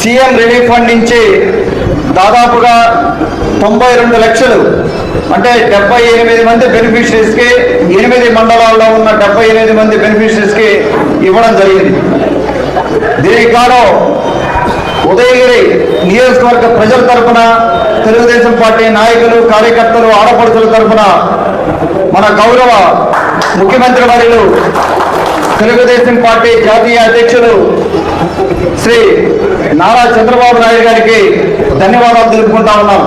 CM relief fund నుంచి దాదాపుగా 92 లక్షలు అంటే 78 మంది బెనిఫిషరీస్కి 8 మండలాల్లో ఉన్న 78 మంది బెనిఫిషరీస్కి ఇవ్వడం జరిగింది. దీనికి గాను ఉదయగిరి నియోజకవర్గ ప్రజల తరఫున, తెలుగుదేశం పార్టీ నాయకులు, కార్యకర్తలు, ఆడపడుచుల తరఫున మన గౌరవ ముఖ్యమంత్రి వర్యులు, తెలుగుదేశం పార్టీ జాతీయ అధ్యక్షులు శ్రీ నారా చంద్రబాబు నాయుడు గారికి ధన్యవాదాలు తెలుపుకుంటా ఉన్నాం.